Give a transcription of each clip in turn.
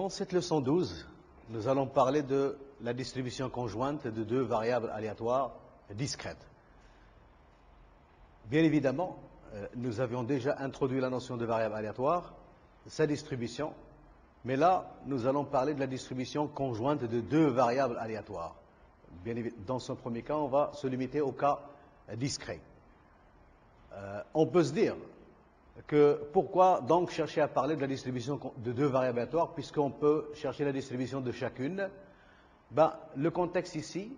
Dans cette leçon 12, nous allons parler de la distribution conjointe de deux variables aléatoires discrètes. Bien évidemment, nous avions déjà introduit la notion de variable aléatoire, sa distribution, mais là, nous allons parler de la distribution conjointe de deux variables aléatoires. Bien évidemment, dans ce premier cas, on va se limiter au cas discret. On peut se dire que pourquoi donc chercher à parler de la distribution de deux variables aléatoires puisqu'on peut chercher la distribution de chacune. Le contexte ici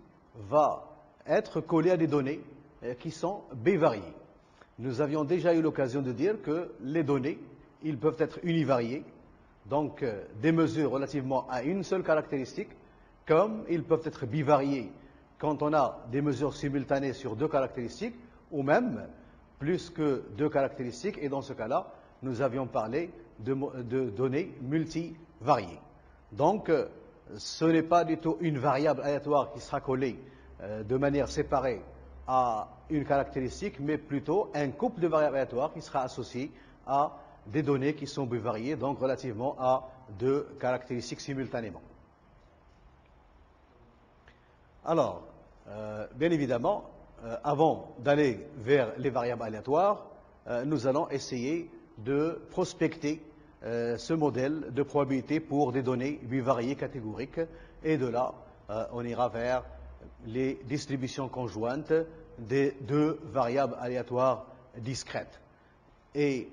va être collé à des données qui sont bivariées. Nous avions déjà eu l'occasion de dire que les données, ils peuvent être univariées, donc des mesures relativement à une seule caractéristique, comme ils peuvent être bivariés quand on a des mesures simultanées sur deux caractéristiques, ou même plus que deux caractéristiques, et dans ce cas-là, nous avions parlé de données multivariées. Donc, ce n'est pas du tout une variable aléatoire qui sera collée de manière séparée à une caractéristique, mais plutôt un couple de variables aléatoires qui sera associé à des données qui sont bivariées, donc relativement à deux caractéristiques simultanément. Alors, bien évidemment, avant d'aller vers les variables aléatoires, nous allons essayer de prospecter ce modèle de probabilité pour des données bivariées catégoriques, et de là, on ira vers les distributions conjointes des deux variables aléatoires discrètes. Et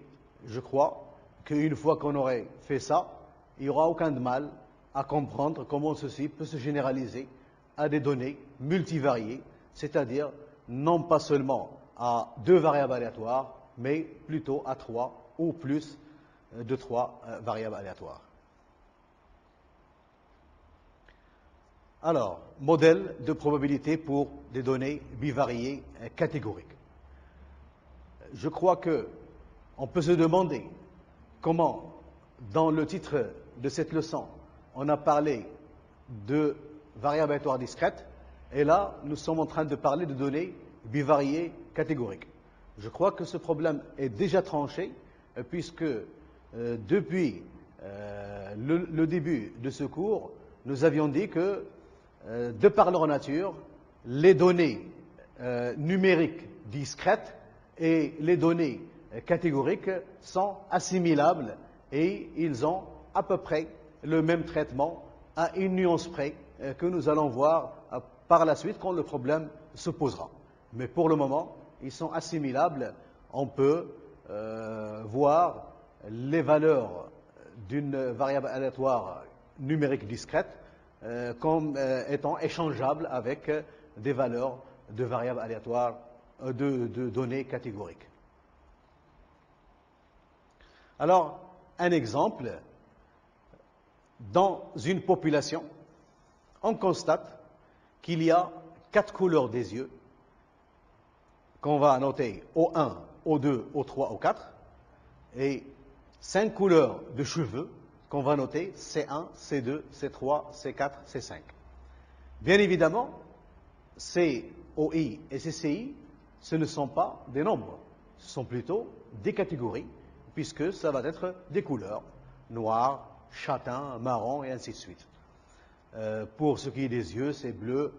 je crois qu'une fois qu'on aurait fait ça, il n'y aura aucun mal à comprendre comment ceci peut se généraliser à des données multivariées, c'est-à-dire non pas seulement à deux variables aléatoires, mais plutôt à trois ou plus de trois variables aléatoires. Alors, modèle de probabilité pour des données bivariées catégoriques. Je crois qu'on peut se demander comment, dans le titre de cette leçon, on a parlé de variables aléatoires discrètes, et là, nous sommes en train de parler de données bivariées catégoriques. Je crois que ce problème est déjà tranché, puisque depuis le début de ce cours, nous avions dit que, de par leur nature, les données numériques discrètes et les données catégoriques sont assimilables et ils ont à peu près le même traitement à une nuance près que nous allons voir par la suite quand le problème se posera. Mais pour le moment, ils sont assimilables. On peut voir les valeurs d'une variable aléatoire numérique discrète comme étant échangeables avec des valeurs de variables aléatoires de données catégoriques. Alors, un exemple, dans une population, on constate qu'il y a 4 couleurs des yeux, qu'on va noter O1, O2, O3, O4, et 5 couleurs de cheveux, qu'on va noter C1, C2, C3, C4, C5. Bien évidemment, COI et CCI, ce ne sont pas des nombres, ce sont plutôt des catégories, puisque ça va être des couleurs, noir, châtain, marron, et ainsi de suite. Pour ce qui est des yeux, c'est bleu,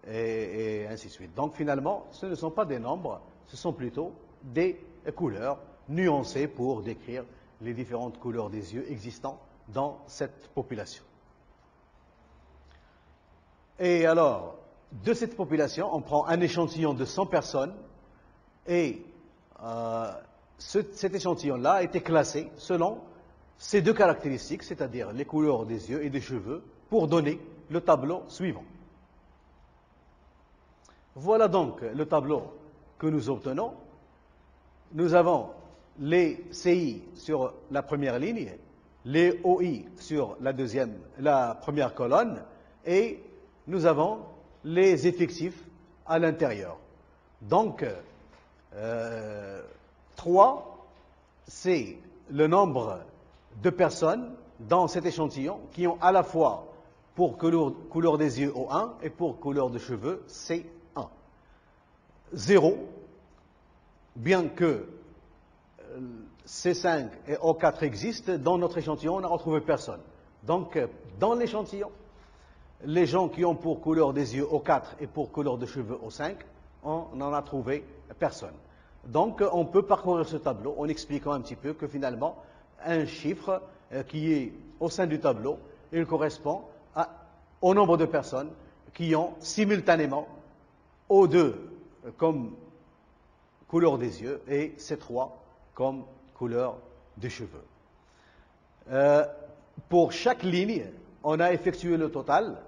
et ainsi de suite. Donc finalement, ce ne sont pas des nombres, ce sont plutôt des couleurs nuancées pour décrire les différentes couleurs des yeux existants dans cette population. Et alors, de cette population, on prend un échantillon de 100 personnes et cet échantillon-là a été classé selon ces deux caractéristiques, c'est-à-dire les couleurs des yeux et des cheveux, pour donner le tableau suivant. Voilà donc le tableau que nous obtenons. Nous avons les CI sur la première ligne, les OI sur la première colonne, et nous avons les effectifs à l'intérieur. Donc, 3, c'est le nombre de personnes dans cet échantillon qui ont à la fois pour couleur des yeux O1 et pour couleur de cheveux C1. 0, bien que C5 et O4 existent, dans notre échantillon, on n'a retrouvé personne. Donc, dans l'échantillon, les gens qui ont pour couleur des yeux O4 et pour couleur de cheveux O5, on n'en a trouvé personne. Donc, on peut parcourir ce tableau en expliquant un petit peu que finalement, un chiffre qui est au sein du tableau, il correspond au nombre de personnes qui ont simultanément O2 comme couleur des yeux et C3 comme couleur des cheveux. Pour chaque ligne, on a effectué le total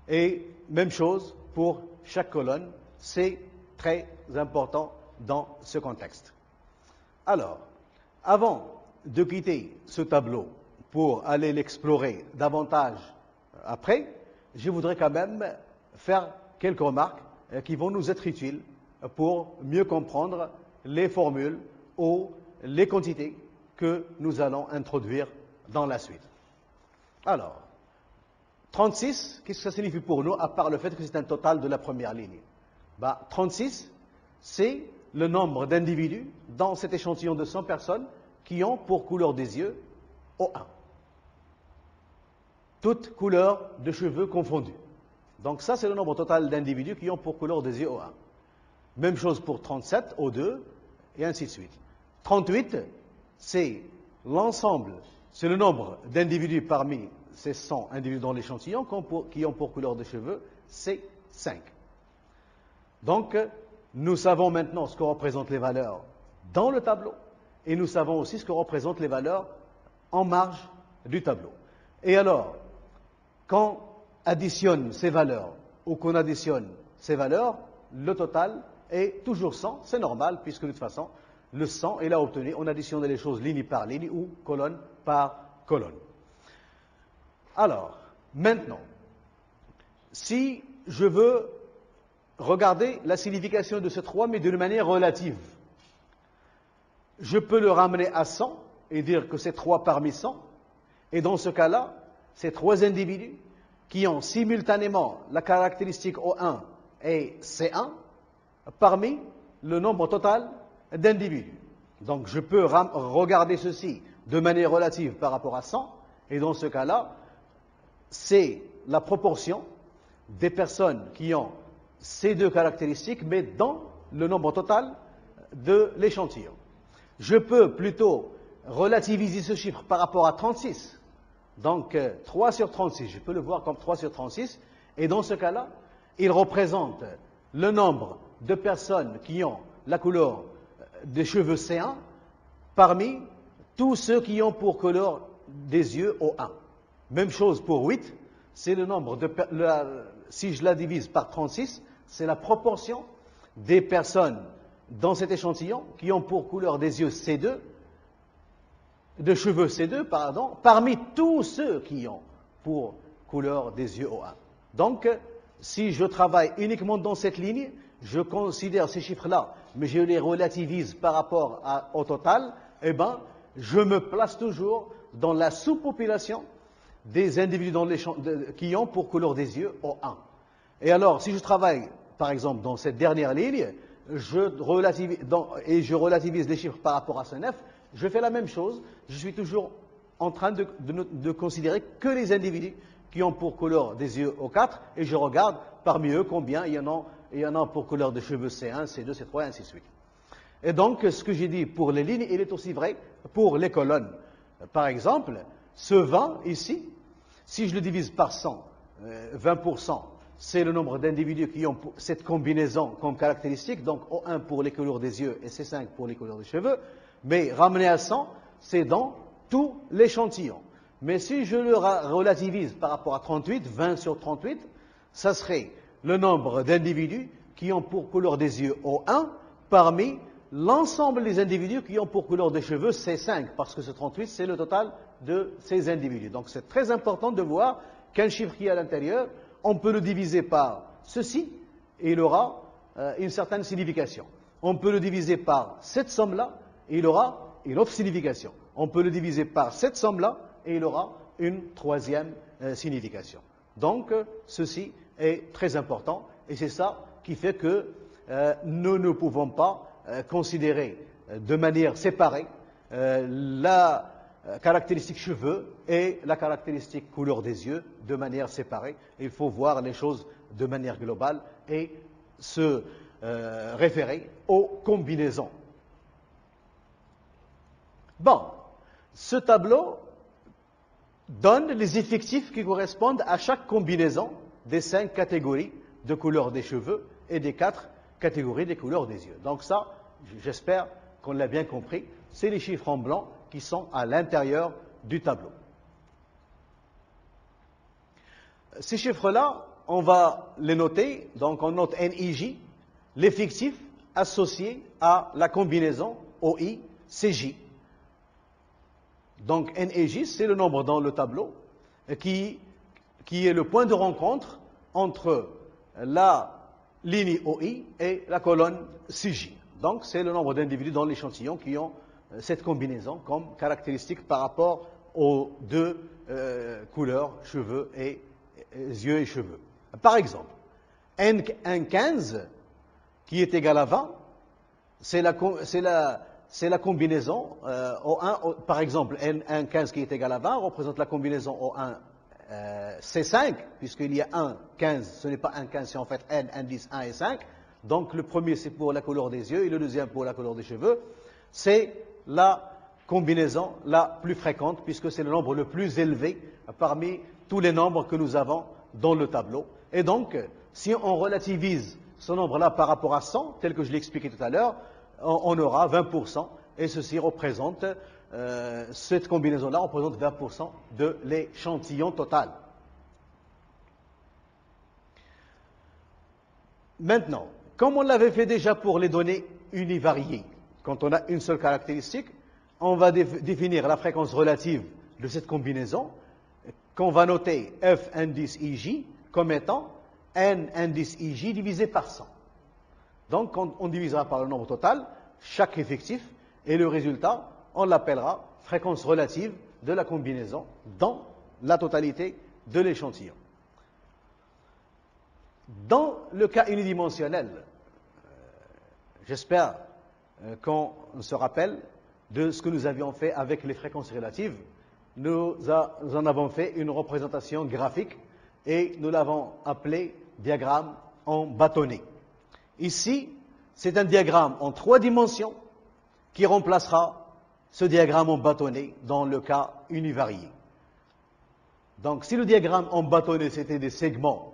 et même chose pour chaque colonne. C'est très important dans ce contexte. Alors, avant de quitter ce tableau pour aller l'explorer davantage après, je voudrais quand même faire quelques remarques qui vont nous être utiles pour mieux comprendre les formules ou les quantités que nous allons introduire dans la suite. Alors, 36, qu'est-ce que ça signifie pour nous, à part le fait que c'est un total de la première ligne? 36, c'est le nombre d'individus dans cet échantillon de 100 personnes qui ont pour couleur des yeux O1. Toutes couleurs de cheveux confondues. Donc ça, c'est le nombre total d'individus qui ont pour couleur des yeux O1. Même chose pour 37, O2, et ainsi de suite. 38, c'est l'ensemble, c'est le nombre d'individus parmi ces 100 individus dans l'échantillon qui ont pour couleur de cheveux, c'est 5. Donc, nous savons maintenant ce que représentent les valeurs dans le tableau, et nous savons aussi ce que représentent les valeurs en marge du tableau. Et alors, quand on additionne ces valeurs, ou qu'on additionne ces valeurs, le total est toujours 100, c'est normal, puisque de toute façon, le 100 est là obtenu, on additionne les choses ligne par ligne ou colonne par colonne. Alors, maintenant, si je veux regarder la signification de ce 3, mais d'une manière relative, je peux le ramener à 100 et dire que c'est 3 parmi 100, et dans ce cas-là, ces 3 individus qui ont simultanément la caractéristique O1 et C1 parmi le nombre total d'individus. Donc je peux regarder ceci de manière relative par rapport à 100, et dans ce cas-là, c'est la proportion des personnes qui ont ces deux caractéristiques, mais dans le nombre total de l'échantillon. Je peux plutôt relativiser ce chiffre par rapport à 36. Donc 3 sur 36, je peux le voir comme 3 sur 36, et dans ce cas-là, il représente le nombre de personnes qui ont la couleur des cheveux C1 parmi tous ceux qui ont pour couleur des yeux O1. Même chose pour 8, c'est le nombre de si je la divise par 36, c'est la proportion des personnes dans cet échantillon qui ont pour couleur des yeux C2, de cheveux C2, pardon, parmi tous ceux qui ont pour couleur des yeux O1. Donc, si je travaille uniquement dans cette ligne, je considère ces chiffres-là, mais je les relativise par rapport au total, eh bien, je me place toujours dans la sous-population des individus qui ont pour couleur des yeux O1. Et alors, si je travaille, par exemple, dans cette dernière ligne, je relativise les chiffres par rapport à ce 9, je fais la même chose, je suis toujours en train de considérer que les individus qui ont pour couleur des yeux O4, et je regarde parmi eux combien il y en a pour couleur de cheveux C1, C2, C3, et ainsi de suite. Et donc, ce que j'ai dit pour les lignes, il est aussi vrai pour les colonnes. Par exemple, ce 20 ici, si je le divise par 100, 20%, c'est le nombre d'individus qui ont cette combinaison comme caractéristique, donc O1 pour les couleurs des yeux et C5 pour les couleurs des cheveux, mais ramené à 100, c'est dans tout l'échantillon. Mais si je le relativise par rapport à 38, 20 sur 38, ça serait le nombre d'individus qui ont pour couleur des yeux O1 parmi l'ensemble des individus qui ont pour couleur des cheveux C5, parce que ce 38, c'est le total de ces individus. Donc c'est très important de voir qu'un chiffre qui est à l'intérieur, on peut le diviser par ceci, et il aura une certaine signification. On peut le diviser par cette somme-là, et il aura une autre signification. On peut le diviser par cette somme-là, et il aura une troisième signification. Donc, ceci est très important, et c'est ça qui fait que nous ne pouvons pas considérer de manière séparée caractéristique cheveux et la caractéristique couleur des yeux de manière séparée. Il faut voir les choses de manière globale et se référer aux combinaisons. Bon, ce tableau donne les effectifs qui correspondent à chaque combinaison des 5 catégories de couleurs des cheveux et des 4 catégories des couleurs des yeux. Donc ça, j'espère qu'on l'a bien compris, c'est les chiffres en blanc qui sont à l'intérieur du tableau. Ces chiffres-là, on va les noter, donc on note NIJ, l'effectif associé à la combinaison OI-CJ. Donc NIJ, c'est le nombre dans le tableau qui est le point de rencontre entre la ligne OI et la colonne CJ. Donc c'est le nombre d'individus dans l'échantillon qui ont cette combinaison comme caractéristique par rapport aux deux couleurs, cheveux et yeux et cheveux. Par exemple, N15 qui est égal à 20, c'est la combinaison O1, par exemple, N15 qui est égal à 20 représente la combinaison O1 C5, puisqu'il y a 1, 15, ce n'est pas 1, 15, c'est en fait N, 1, 10, 1 et 5. Donc le premier c'est pour la couleur des yeux et le deuxième pour la couleur des cheveux. C'est la combinaison la plus fréquente, puisque c'est le nombre le plus élevé parmi tous les nombres que nous avons dans le tableau. Et donc, si on relativise ce nombre-là par rapport à 100, tel que je l'ai expliqué tout à l'heure, on aura 20%, et ceci représente, cette combinaison-là représente 20% de l'échantillon total. Maintenant, comme on l'avait fait déjà pour les données univariées, quand on a une seule caractéristique, on va définir la fréquence relative de cette combinaison, qu'on va noter F indice IJ comme étant N indice IJ divisé par 100. Donc, on divisera par le nombre total chaque effectif, et le résultat, on l'appellera fréquence relative de la combinaison dans la totalité de l'échantillon. Dans le cas unidimensionnel, j'espère qu'on se rappelle de ce que nous avions fait avec les fréquences relatives. Nous en avons fait une représentation graphique et nous l'avons appelé diagramme en bâtonnet. Ici, c'est un diagramme en 3 dimensions qui remplacera ce diagramme en bâtonnet dans le cas univarié. Donc, si le diagramme en bâtonnet, c'était des segments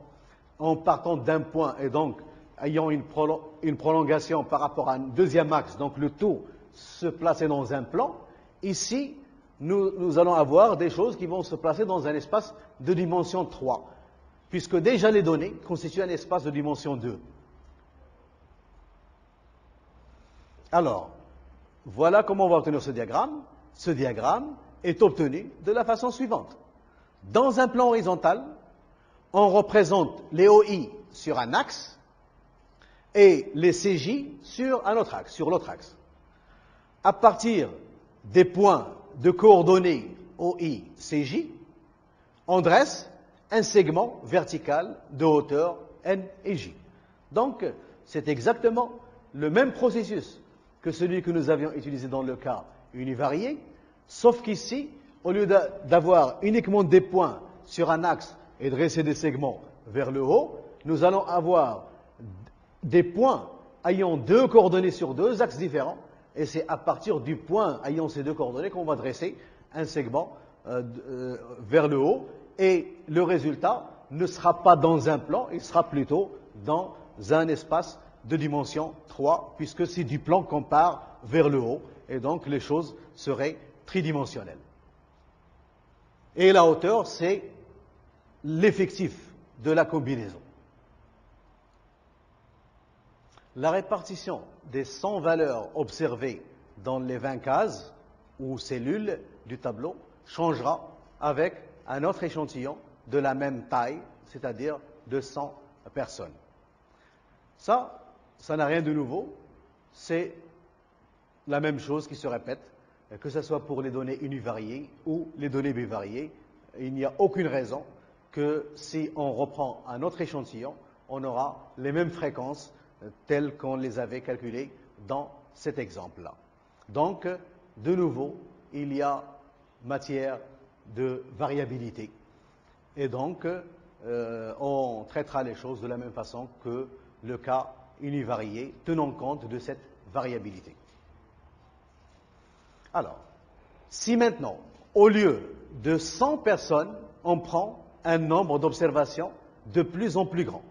en partant d'un point et donc ayant une prolongation par rapport à un deuxième axe, donc le tout se placer dans un plan, ici, nous allons avoir des choses qui vont se placer dans un espace de dimension 3, puisque déjà les données constituent un espace de dimension 2. Alors, voilà comment on va obtenir ce diagramme. Ce diagramme est obtenu de la façon suivante. Dans un plan horizontal, on représente les OI sur un axe et les CJ sur un autre axe, sur l'autre axe. À partir des points de coordonnées OI, CJ, on dresse un segment vertical de hauteur N et J. Donc, c'est exactement le même processus que celui que nous avions utilisé dans le cas univarié, sauf qu'ici, au lieu d'avoir uniquement des points sur un axe et dresser des segments vers le haut, nous allons avoir des points ayant 2 coordonnées sur 2 axes différents, et c'est à partir du point ayant ces 2 coordonnées qu'on va dresser un segment vers le haut, et le résultat ne sera pas dans un plan, il sera plutôt dans un espace de dimension 3, puisque c'est du plan qu'on part vers le haut, et donc les choses seraient tridimensionnelles. Et la hauteur, c'est l'effectif de la combinaison. La répartition des 100 valeurs observées dans les 20 cases ou cellules du tableau changera avec un autre échantillon de la même taille, c'est-à-dire de 100 personnes. Ça n'a rien de nouveau, c'est la même chose qui se répète, que ce soit pour les données univariées ou les données bivariées. Il n'y a aucune raison que si on reprend un autre échantillon, on aura les mêmes fréquences telles qu'on les avait calculées dans cet exemple-là. Donc, de nouveau, il y a matière de variabilité. Et donc, on traitera les choses de la même façon que le cas univarié, tenant compte de cette variabilité. Alors, si maintenant, au lieu de 100 personnes, on prend un nombre d'observations de plus en plus grand,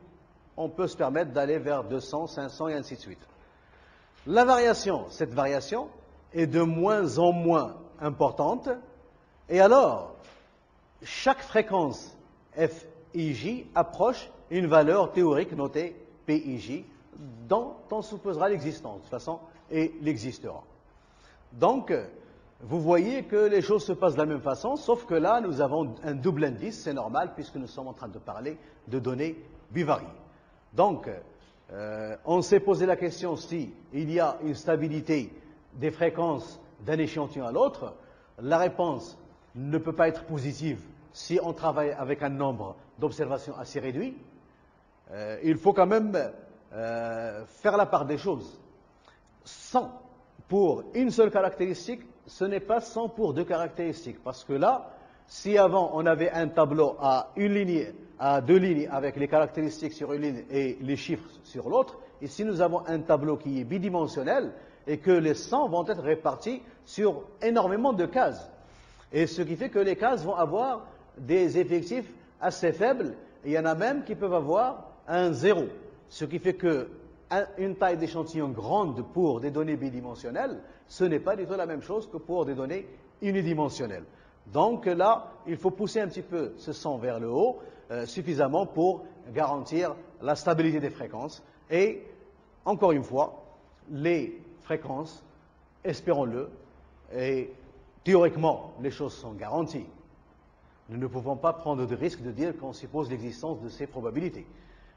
on peut se permettre d'aller vers 200, 500 et ainsi de suite. La variation, cette variation, est de moins en moins importante, et alors, chaque fréquence FIJ approche une valeur théorique notée PIJ, dont on supposera l'existence. De toute façon, et il existera. Donc, vous voyez que les choses se passent de la même façon, sauf que là, nous avons un double indice, c'est normal, puisque nous sommes en train de parler de données bivariées. Donc, on s'est posé la question si il y a une stabilité des fréquences d'un échantillon à l'autre. La réponse ne peut pas être positive si on travaille avec un nombre d'observations assez réduit. Il faut quand même faire la part des choses. 100 pour une seule caractéristique, ce n'est pas 100 pour deux caractéristiques. Parce que là, si avant on avait un tableau à une ligne, à deux lignes avec les caractéristiques sur une ligne et les chiffres sur l'autre, ici nous avons un tableau qui est bidimensionnel et que les 100 vont être répartis sur énormément de cases. Et ce qui fait que les cases vont avoir des effectifs assez faibles. Il y en a même qui peuvent avoir un zéro. Ce qui fait que une taille d'échantillon grande pour des données bidimensionnelles, ce n'est pas du tout la même chose que pour des données unidimensionnelles. Donc là, il faut pousser un petit peu ce 100 vers le haut, suffisamment pour garantir la stabilité des fréquences. Et, encore une fois, les fréquences, espérons-le, et théoriquement, les choses sont garanties. Nous ne pouvons pas prendre de risque de dire qu'on suppose l'existence de ces probabilités.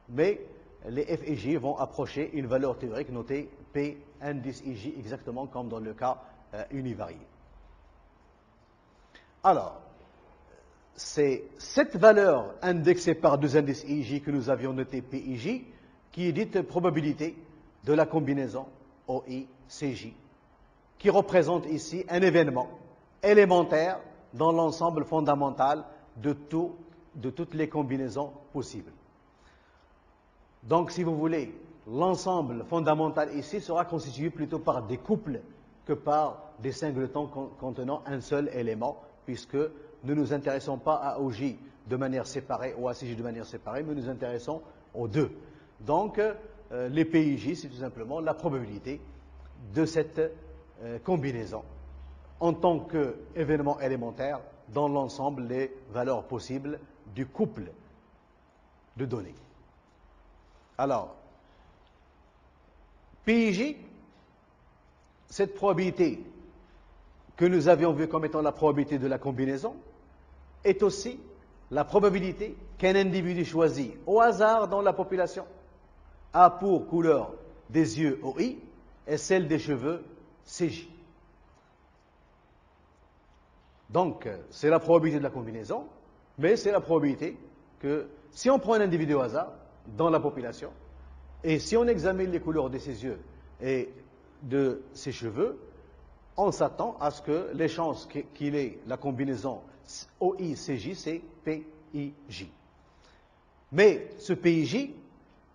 Mais les F et J vont approcher une valeur théorique notée P indice IJ, exactement comme dans le cas univarié. Alors, c'est cette valeur indexée par deux indices IJ que nous avions noté PIJ qui est dite probabilité de la combinaison OI-CJ, qui représente ici un événement élémentaire dans l'ensemble fondamental de toutes les combinaisons possibles. Donc, si vous voulez, l'ensemble fondamental ici sera constitué plutôt par des couples que par des singletons contenant un seul élément, puisque nous ne nous intéressons pas à OJ de manière séparée ou à CJ de manière séparée, mais nous nous intéressons aux deux. Donc, les PIJ, c'est tout simplement la probabilité de cette combinaison en tant qu'événement élémentaire dans l'ensemble des valeurs possibles du couple de données. Alors, PIJ, cette probabilité que nous avions vue comme étant la probabilité de la combinaison, est aussi la probabilité qu'un individu choisi au hasard dans la population a pour couleur des yeux OI et celle des cheveux CJ. Donc, c'est la probabilité de la combinaison, mais c'est la probabilité que si on prend un individu au hasard dans la population, et si on examine les couleurs de ses yeux et de ses cheveux, on s'attend à ce que les chances qu'il ait la combinaison OI-CJ, c'est PIJ. Mais ce PIJ,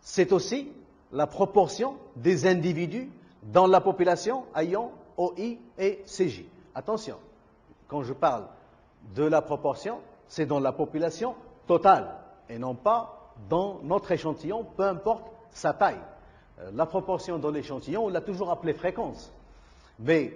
c'est aussi la proportion des individus dans la population ayant OI et CJ. Attention, quand je parle de la proportion, c'est dans la population totale et non pas dans notre échantillon, peu importe sa taille. La proportion dans l'échantillon, on l'a toujours appelée fréquence. Mais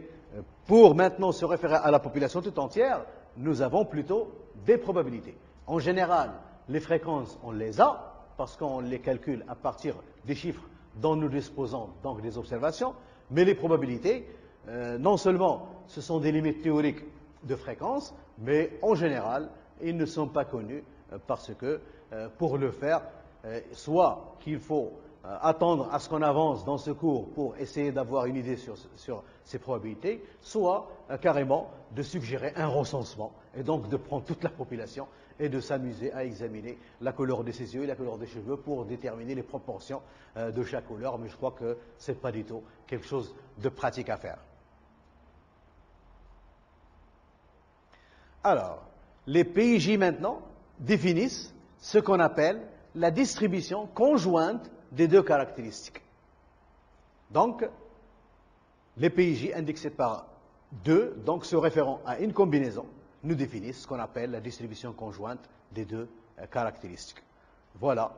pour maintenant se référer à la population tout entière, nous avons plutôt des probabilités. En général, les fréquences, on les a, parce qu'on les calcule à partir des chiffres dont nous disposons, donc des observations, mais les probabilités, non seulement ce sont des limites théoriques de fréquence, mais en général, ils ne sont pas connus parce que pour le faire, soit qu'il faut attendre à ce qu'on avance dans ce cours pour essayer d'avoir une idée sur ces probabilités, soit carrément de suggérer un recensement et donc de prendre toute la population et de s'amuser à examiner la couleur de ses yeux et la couleur des cheveux pour déterminer les proportions de chaque couleur, mais je crois que ce n'est pas du tout quelque chose de pratique à faire. Alors, les PIJ maintenant définissent ce qu'on appelle la distribution conjointe des deux caractéristiques. Donc, les PIJ indexés par 2, donc se référant à une combinaison, nous définissent ce qu'on appelle la distribution conjointe des deux caractéristiques. Voilà,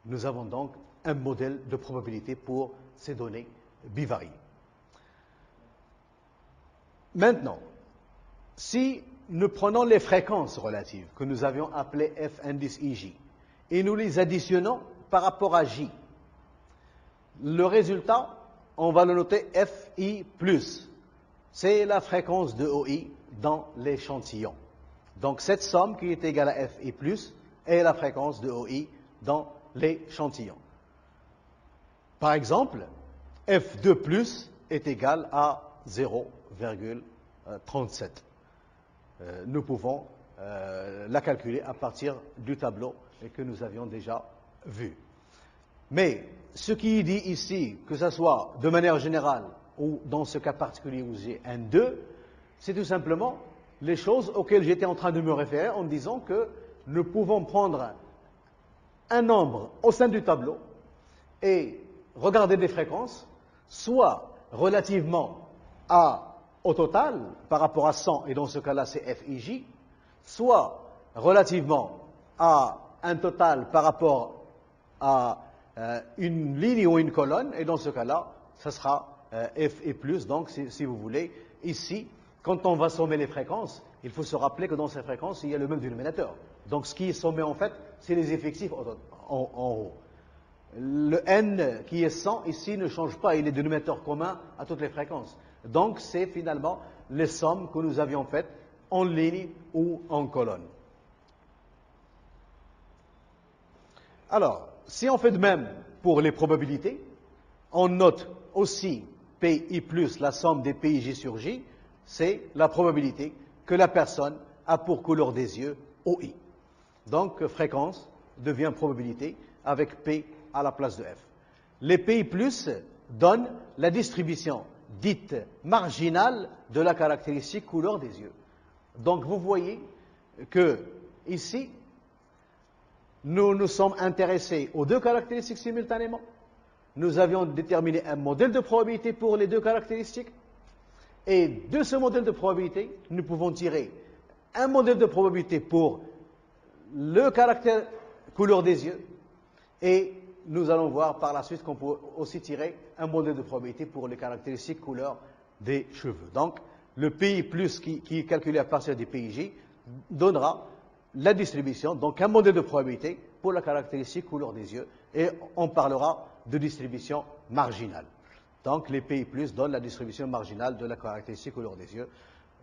nous avons donc un modèle de probabilité pour ces données bivariées. Maintenant, si nous prenons les fréquences relatives que nous avions appelées F indice IJ et nous les additionnons par rapport à J, le résultat, on va le noter FI+. C'est la fréquence de OI dans l'échantillon. Donc cette somme qui est égale à FI+, est la fréquence de OI dans l'échantillon. Par exemple, F2+ est égal à 0,37. Nous pouvons la calculer à partir du tableau que nous avions déjà vu. Mais ce qui est dit ici, que ce soit de manière générale ou dans ce cas particulier où j'ai un 2, c'est tout simplement les choses auxquelles j'étais en train de me référer en disant que nous pouvons prendre un nombre au sein du tableau et regarder des fréquences, soit relativement au total, par rapport à 100, et dans ce cas-là c'est FIJ, soit relativement à un total par rapport à une ligne ou une colonne, et dans ce cas-là, ça sera F et plus. Donc, si vous voulez, ici, quand on va sommer les fréquences, il faut se rappeler que dans ces fréquences, il y a le même dénominateur. Donc, ce qui est sommé, en fait, c'est les effectifs en haut. Le N qui est 100, ici, ne change pas, il est dénominateur commun à toutes les fréquences. Donc, c'est finalement les sommes que nous avions faites en ligne ou en colonne. Alors, si on fait de même pour les probabilités, on note aussi PI plus la somme des PIJ sur J, c'est la probabilité que la personne a pour couleur des yeux OI. Donc, fréquence devient probabilité avec P à la place de F. Les PI plus donnent la distribution dite marginale de la caractéristique couleur des yeux. Donc, vous voyez que ici, nous nous sommes intéressés aux deux caractéristiques simultanément. Nous avions déterminé un modèle de probabilité pour les deux caractéristiques. Et de ce modèle de probabilité, nous pouvons tirer un modèle de probabilité pour le caractère couleur des yeux. Et nous allons voir par la suite qu'on peut aussi tirer un modèle de probabilité pour les caractéristiques couleur des cheveux. Donc, le PI plus qui est calculé à partir des PIJ donnera la distribution, donc un modèle de probabilité pour la caractéristique couleur des yeux, et on parlera de distribution marginale. Donc les PI plus donnent la distribution marginale de la caractéristique couleur des yeux.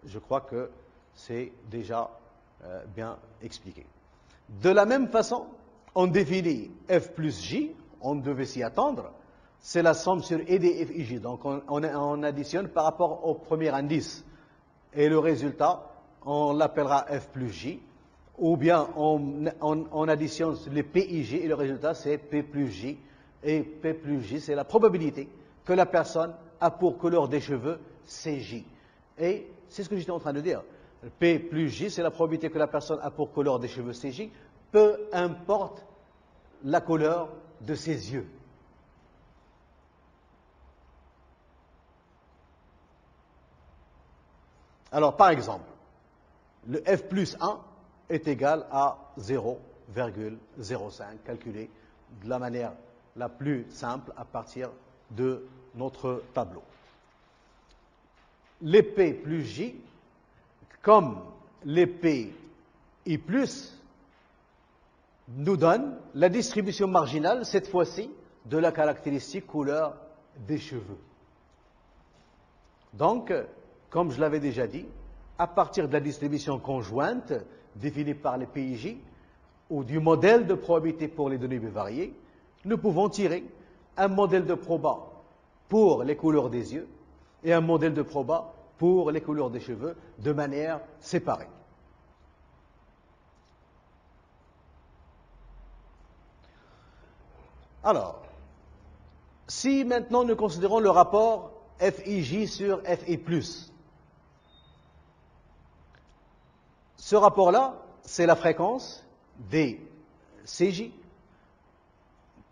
Je crois que c'est déjà bien expliqué. De la même façon, on définit F plus J, on devait s'y attendre, c'est la somme sur E des FIJ, donc on additionne par rapport au premier indice, et le résultat, on l'appellera F plus J, ou bien on additionne les PIJ et le résultat c'est P plus J. Et P plus J, c'est la probabilité que la personne a pour couleur des cheveux CJ. Et c'est ce que j'étais en train de dire. P plus J, c'est la probabilité que la personne a pour couleur des cheveux CJ, peu importe la couleur de ses yeux. Alors, par exemple, le F plus 1 est égal à 0,05, calculé de la manière la plus simple à partir de notre tableau. Les P plus J, comme les P I plus, nous donnent la distribution marginale, cette fois-ci, de la caractéristique couleur des cheveux. Donc, comme je l'avais déjà dit, à partir de la distribution conjointe définie par les PIJ ou du modèle de probabilité pour les données bivariées, nous pouvons tirer un modèle de proba pour les couleurs des yeux et un modèle de proba pour les couleurs des cheveux de manière séparée. Alors, si maintenant nous considérons le rapport FIJ sur FI+, Ce rapport-là, c'est la fréquence des CJ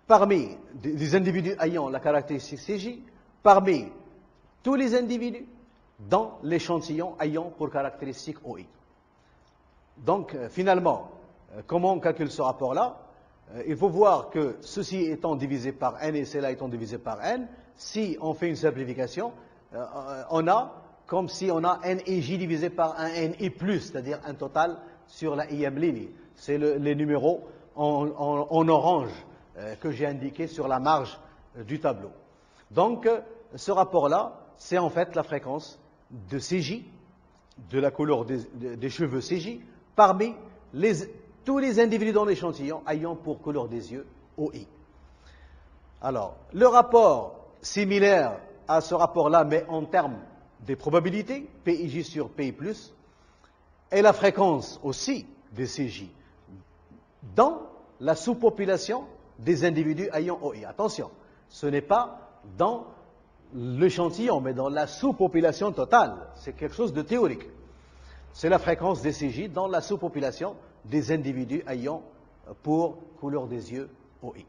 parmi des individus ayant la caractéristique CJ, parmi tous les individus dans l'échantillon ayant pour caractéristique OI. Donc, finalement, comment on calcule ce rapport-là? Il faut voir que ceci étant divisé par n et cela étant divisé par n, si on fait une simplification, on a comme si on a n et j divisé par un n et plus, c'est-à-dire un total sur la ième ligne. C'est les numéros en orange que j'ai indiqués sur la marge du tableau. Donc, ce rapport-là, c'est en fait la fréquence de CJ, de la couleur des cheveux CJ, parmi tous les individus dans l'échantillon ayant pour couleur des yeux OI. Alors, le rapport similaire à ce rapport-là, mais en termes des probabilités, PIJ sur PI+, et la fréquence aussi des CJ dans la sous-population des individus ayant OI. Attention, ce n'est pas dans l'échantillon, mais dans la sous-population totale. C'est quelque chose de théorique. C'est la fréquence des CJ dans la sous-population des individus ayant pour couleur des yeux OI.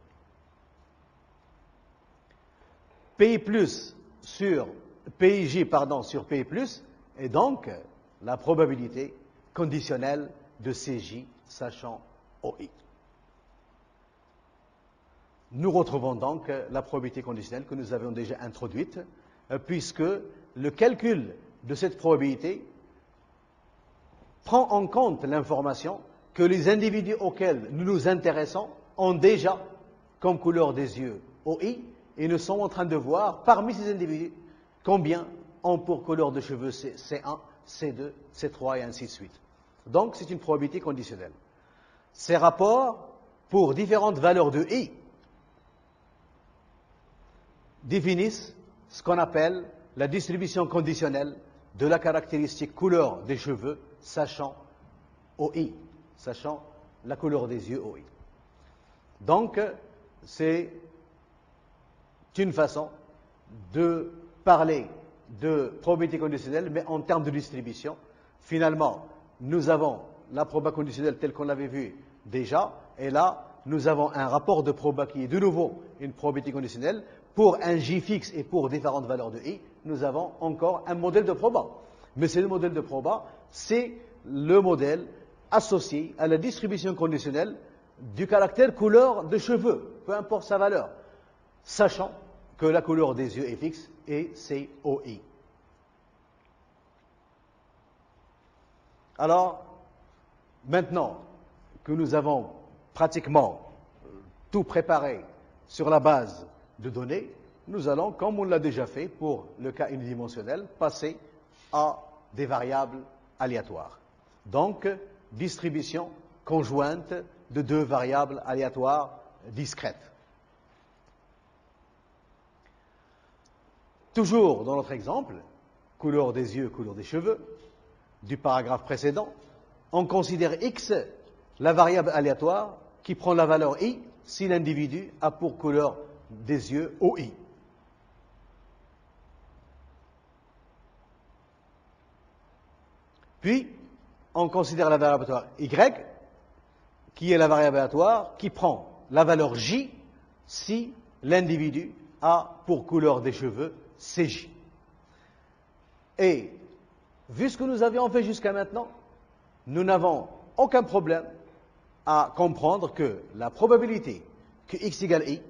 PI+ sur PIJ, sur PI+, est donc la probabilité conditionnelle de CJ sachant OI. Nous retrouvons donc la probabilité conditionnelle que nous avions déjà introduite, puisque le calcul de cette probabilité prend en compte l'information que les individus auxquels nous nous intéressons ont déjà comme couleur des yeux OI, et nous sommes en train de voir parmi ces individus combien ont pour couleur de cheveux C1, C2, C3 et ainsi de suite. Donc c'est une probabilité conditionnelle. Ces rapports, pour différentes valeurs de I, définissent ce qu'on appelle la distribution conditionnelle de la caractéristique couleur des cheveux sachant OI, sachant la couleur des yeux OI. Donc, c'est une façon de parler de probabilité conditionnelle, mais en termes de distribution. Finalement, nous avons la probabilité conditionnelle telle qu'on l'avait vue déjà, et là, nous avons un rapport de proba qui est de nouveau une probabilité conditionnelle. Pour un J fixe et pour différentes valeurs de I, nous avons encore un modèle de proba. Mais ce modèle de proba, c'est le modèle associé à la distribution conditionnelle du caractère couleur de cheveux, peu importe sa valeur, sachant que la couleur des yeux est fixe et c'est OI. Alors, maintenant que nous avons pratiquement tout préparé sur la base de données, nous allons, comme on l'a déjà fait pour le cas unidimensionnel, passer à des variables aléatoires. Donc, distribution conjointe de deux variables aléatoires discrètes. Toujours dans notre exemple, couleur des yeux, couleur des cheveux, du paragraphe précédent, on considère X la variable aléatoire qui prend la valeur I si l'individu a pour couleur des yeux OI. Puis, on considère la variable aléatoire Y, qui est la variable aléatoire qui prend la valeur J si l'individu a pour couleur des cheveux CJ. Et, vu ce que nous avions fait jusqu'à maintenant, nous n'avons aucun problème à comprendre que la probabilité que X égale I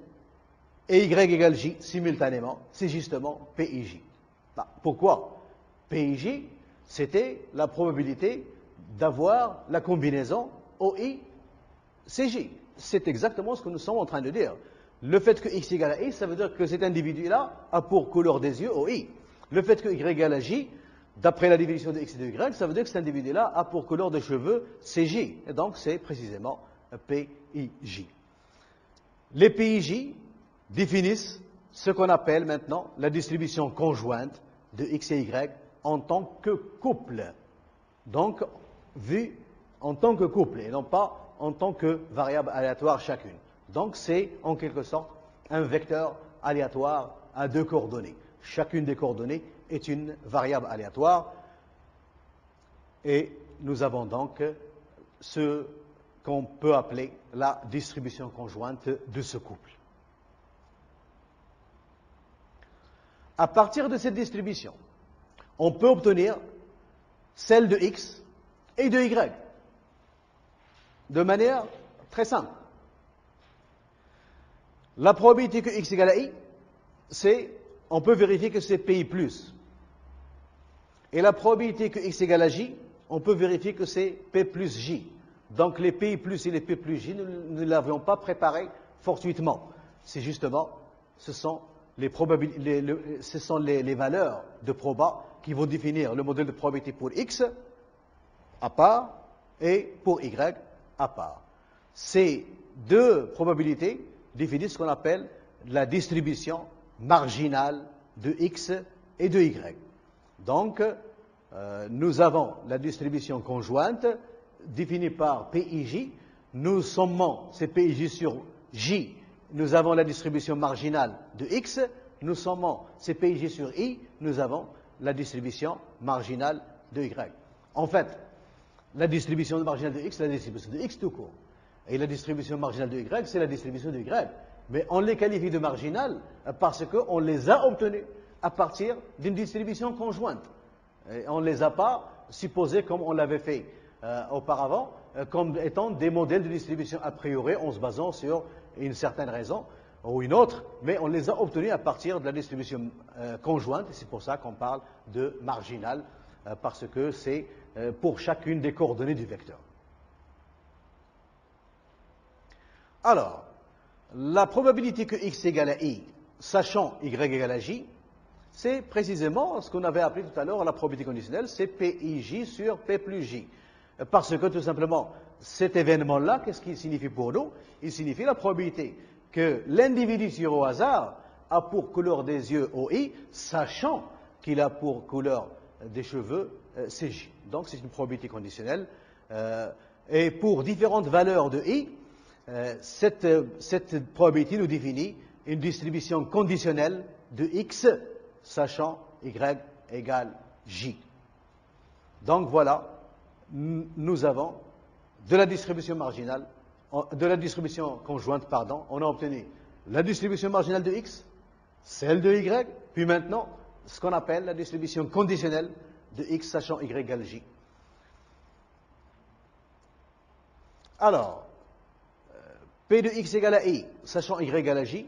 et Y égale J simultanément, c'est justement PIJ. Pourquoi? PIJ, c'était la probabilité d'avoir la combinaison OI-CJ. C'est exactement ce que nous sommes en train de dire. Le fait que X égale à I, ça veut dire que cet individu-là a pour couleur des yeux OI. Le fait que Y égale à J, d'après la définition de X et de Y, ça veut dire que cet individu-là a pour couleur de cheveux CJ. Et donc, c'est précisément PIJ. Les PIJ définissent ce qu'on appelle maintenant la distribution conjointe de X et Y en tant que couple. Donc, vu en tant que couple et non pas en tant que variable aléatoire chacune. Donc, c'est en quelque sorte un vecteur aléatoire à deux coordonnées. Chacune des coordonnées est une variable aléatoire et nous avons donc ce qu'on peut appeler la distribution conjointe de ce couple. À partir de cette distribution, on peut obtenir celle de x et de y, de manière très simple. La probabilité que x égale à i, on peut vérifier que c'est pi plus. Et la probabilité que x égale à j, on peut vérifier que c'est p plus j. Donc les pi plus et les p plus j, nous ne l'avions pas préparé fortuitement. C'est justement, ce sont les valeurs de proba qui vont définir le modèle de probabilité pour x à part et pour y à part. Ces deux probabilités définissent ce qu'on appelle la distribution marginale de x et de y. Donc, nous avons la distribution conjointe définie par PIJ. Nous sommons ces PIJ sur J. Nous avons la distribution marginale de x. Nous sommons ces PIJ sur I. Nous avons la distribution marginale de y. En fait, la distribution marginale de x, c'est la distribution de x tout court. Et la distribution marginale de y, c'est la distribution de y. Mais on les qualifie de marginales parce qu'on les a obtenues à partir d'une distribution conjointe. Et on ne les a pas supposées comme on l'avait fait auparavant, comme étant des modèles de distribution a priori en se basant sur une certaine raison ou une autre, mais on les a obtenues à partir de la distribution conjointe, et c'est pour ça qu'on parle de marginale, parce que c'est pour chacune des coordonnées du vecteur. Alors, la probabilité que x égale à i, sachant y égale à j, c'est précisément ce qu'on avait appelé tout à l'heure la probabilité conditionnelle, c'est PIJ sur P plus J. Parce que tout simplement, cet événement-là, qu'est-ce qu'il signifie pour nous? Il signifie la probabilité que l'individu tiré au hasard a pour couleur des yeux OI, sachant qu'il a pour couleur des cheveux CJ. Donc c'est une probabilité conditionnelle. Et pour différentes valeurs de I, cette probabilité nous définit une distribution conditionnelle de X, sachant Y égale J. Donc voilà, nous avons de la distribution marginale, de la distribution conjointe, pardon, on a obtenu la distribution marginale de X, celle de Y, puis maintenant ce qu'on appelle la distribution conditionnelle de X, sachant Y égale J. Alors, P de X égale à I, sachant Y égale à J,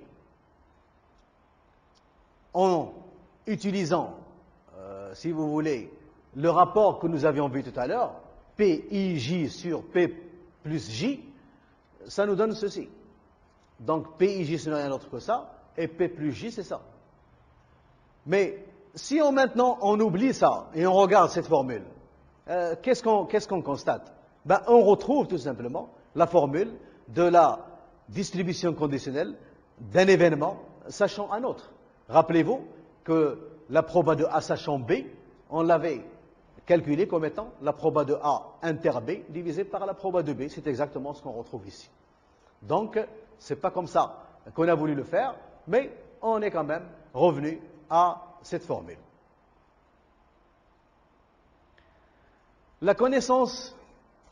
en utilisant, si vous voulez, le rapport que nous avions vu tout à l'heure, PIJ sur P plus J, ça nous donne ceci. Donc PIJ, ce n'est rien d'autre que ça, et P plus J, c'est ça. Mais si maintenant on oublie ça et on regarde cette formule, qu'est-ce qu'on constate? Ben, on retrouve tout simplement la formule de la distribution conditionnelle d'un événement sachant un autre. Rappelez-vous que la proba de A sachant B, on l'avait calculé comme étant la proba de A inter B divisé par la proba de B. C'est exactement ce qu'on retrouve ici. Donc, ce n'est pas comme ça qu'on a voulu le faire, mais on est quand même revenu à cette formule. La connaissance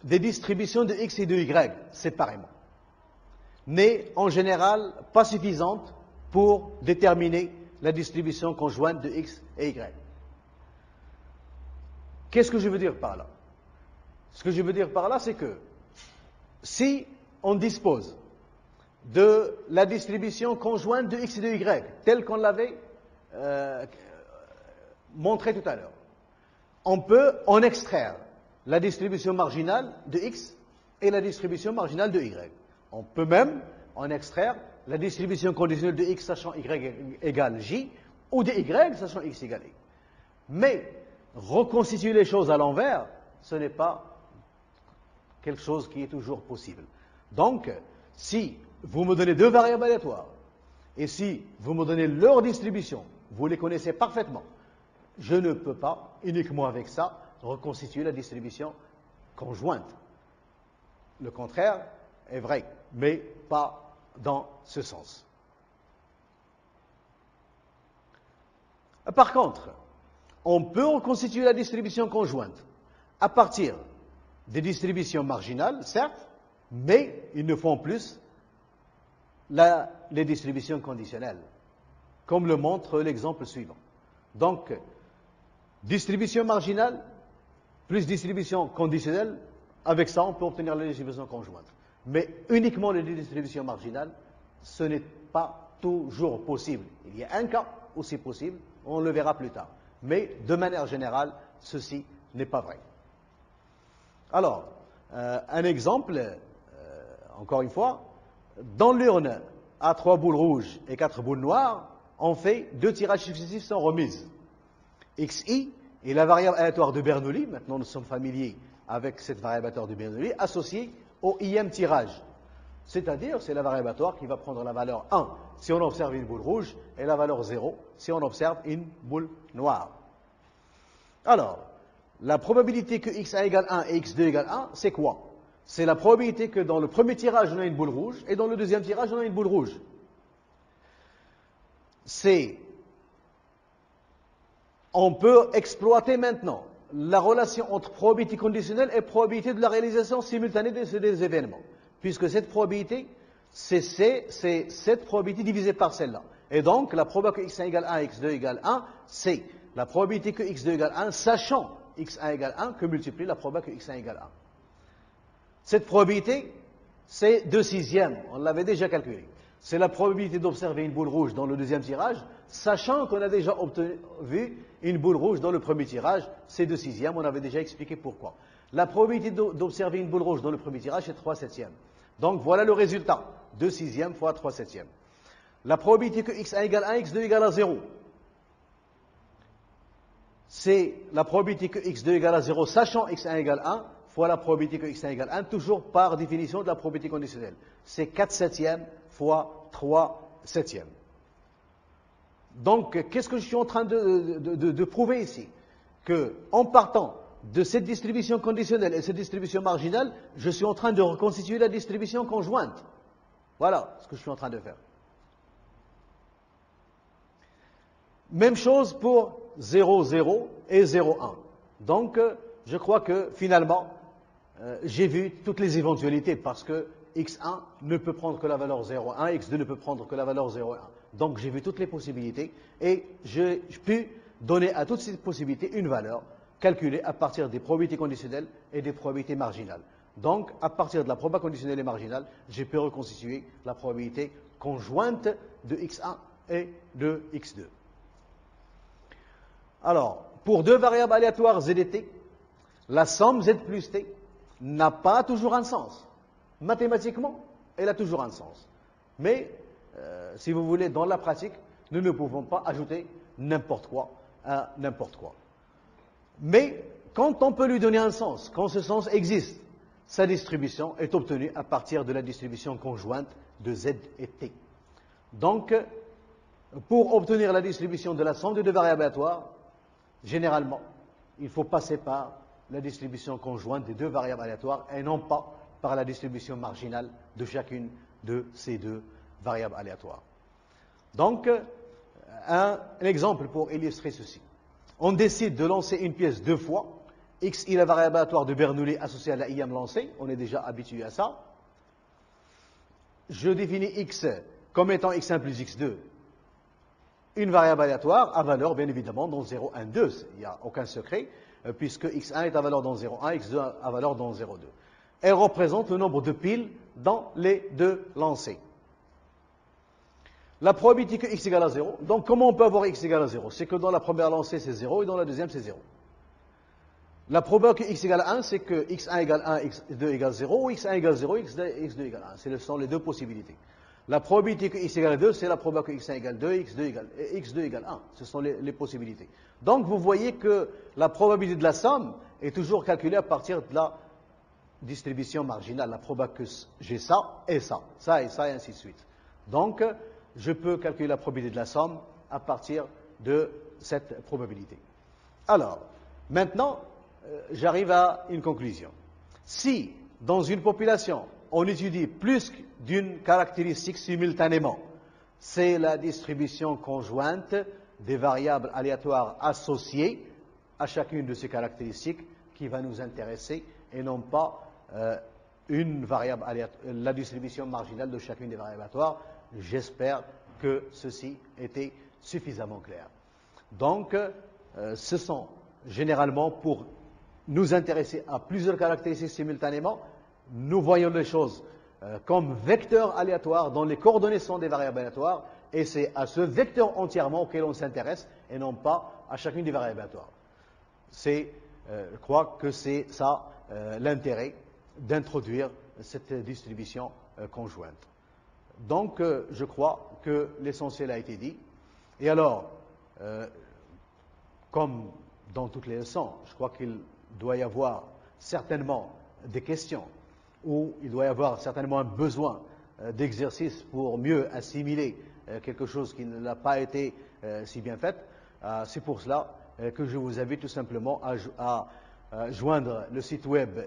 des distributions de X et de Y séparément n'est en général pas suffisante pour déterminer la distribution conjointe de X et Y. Qu'est-ce que je veux dire par là? Ce que je veux dire par là, c'est que si on dispose de la distribution conjointe de X et de Y, telle qu'on l'avait montré tout à l'heure, on peut en extraire la distribution marginale de X et la distribution marginale de Y. On peut même en extraire la distribution conditionnelle de X sachant Y égale J ou de Y sachant X égale Y. Mais reconstituer les choses à l'envers, ce n'est pas quelque chose qui est toujours possible. Donc, si vous me donnez deux variables aléatoires et si vous me donnez leur distribution, vous les connaissez parfaitement, je ne peux pas, uniquement avec ça, reconstituer la distribution conjointe. Le contraire est vrai, mais pas dans ce sens. Par contre, on peut reconstituer la distribution conjointe à partir des distributions marginales, certes, mais ils ne font plus les distributions conditionnelles, comme le montre l'exemple suivant. Donc, distribution marginale plus distribution conditionnelle, avec ça on peut obtenir la distribution conjointe. Mais uniquement les distributions marginales, ce n'est pas toujours possible. Il y a un cas où c'est possible, on le verra plus tard. Mais de manière générale, ceci n'est pas vrai. Alors, un exemple, encore une fois, dans l'urne à 3 boules rouges et 4 boules noires, on fait 2 tirages successifs sans remise. XI est la variable aléatoire de Bernoulli, maintenant nous sommes familiers avec cette variable aléatoire de Bernoulli, associée au ième tirage. C'est-à-dire, c'est la variable aléatoire qui va prendre la valeur 1 si on observe une boule rouge et la valeur 0 si on observe une boule noire. Alors, la probabilité que x1 égale 1 et x2 égale 1, c'est quoi? C'est la probabilité que dans le premier tirage, on a une boule rouge, et dans le deuxième tirage, on a une boule rouge. On peut exploiter maintenant la relation entre probabilité conditionnelle et probabilité de la réalisation simultanée de ces deux événements. Puisque cette probabilité, c'est cette probabilité divisée par celle-là. Et donc, la probabilité que x1 égale 1 et x2 égale 1, c'est la probabilité que x2 égale 1, sachant x1 égale 1, que multiplie la probabilité que x1 égale 1. Cette probabilité, c'est 2/6, on l'avait déjà calculé. C'est la probabilité d'observer une boule rouge dans le deuxième tirage, sachant qu'on a déjà vu une boule rouge dans le premier tirage, c'est 2/6, on avait déjà expliqué pourquoi. La probabilité d'observer une boule rouge dans le premier tirage, c'est 3/7. Donc voilà le résultat, 2/6 fois 3/7. La probabilité que x1 égale 1, x2 égale à 0. C'est la probabilité que x2 égale à 0, sachant x1 égale 1, fois la probabilité que x1 égale 1, toujours par définition de la probabilité conditionnelle. C'est 4/7 fois 3/7. Donc, qu'est-ce que je suis en train de prouver ici? Que, en partant de cette distribution conditionnelle et cette distribution marginale, je suis en train de reconstituer la distribution conjointe. Voilà ce que je suis en train de faire. Même chose pour 0, 0 et 0, 1. Donc, je crois que finalement, j'ai vu toutes les éventualités parce que x1 ne peut prendre que la valeur 0,1, x2 ne peut prendre que la valeur 0,1. Donc, j'ai vu toutes les possibilités et je peux donner à toutes ces possibilités une valeur calculée à partir des probabilités conditionnelles et des probabilités marginales. Donc, à partir de la probabilité conditionnelle et marginale, je peux reconstituer la probabilité conjointe de x1 et de x2. Alors, pour deux variables aléatoires z et t, la somme z plus t n'a pas toujours un sens. Mathématiquement, elle a toujours un sens. Mais, si vous voulez, dans la pratique, nous ne pouvons pas ajouter n'importe quoi à n'importe quoi. Mais, quand on peut lui donner un sens, quand ce sens existe, sa distribution est obtenue à partir de la distribution conjointe de z et t. Donc, pour obtenir la distribution de la somme de deux variables aléatoires, généralement, il faut passer par la distribution conjointe des deux variables aléatoires et non pas par la distribution marginale de chacune de ces deux variables aléatoires. Donc, un exemple pour illustrer ceci. On décide de lancer une pièce deux fois. X est la variable aléatoire de Bernoulli associée à la ième lancée. On est déjà habitué à ça. Je définis x comme étant x1 plus x2. Une variable aléatoire à valeur, bien évidemment, dans 0, 1, 2. Il n'y a aucun secret, puisque x1 est à valeur dans 0, 1, x2 à valeur dans 0, 2. Elle représente le nombre de piles dans les deux lancers. La probabilité que x égale à 0, donc comment on peut avoir x égale à 0? C'est que dans la première lancée, c'est 0, et dans la deuxième, c'est 0. La probabilité que x égale à 1, c'est que x1 égale 1, x2 égale 0, ou x1 égale 0, x2 égale 1. Ce sont les deux possibilités. La probabilité que x égale à 2, c'est la probabilité que x1 égale 2, x2 égale 1. Ce sont les possibilités. Donc, vous voyez que la probabilité de la somme est toujours calculée à partir de la distribution marginale. La probabilité que j'ai ça, et ainsi de suite. Donc, je peux calculer la probabilité de la somme à partir de cette probabilité. Alors, maintenant, j'arrive à une conclusion. Si, dans une population, on étudie plus d'une caractéristique simultanément, c'est la distribution conjointe des variables aléatoires associées à chacune de ces caractéristiques qui va nous intéresser et non pas une variable la distribution marginale de chacune des variables aléatoires. J'espère que ceci était suffisamment clair. Donc, ce sont généralement pour nous intéresser à plusieurs caractéristiques simultanément. Nous voyons les choses comme vecteurs aléatoires dont les coordonnées sont des variables aléatoires, et c'est à ce vecteur entièrement auquel on s'intéresse et non pas à chacune des variables aléatoires. Je crois que c'est ça l'intérêt d'introduire cette distribution conjointe. Donc, je crois que l'essentiel a été dit. Et alors, comme dans toutes les leçons, je crois qu'il doit y avoir certainement des questions, ou il doit y avoir certainement un besoin d'exercice pour mieux assimiler quelque chose qui n'a pas été si bien fait. C'est pour cela que je vous invite tout simplement à joindre le site web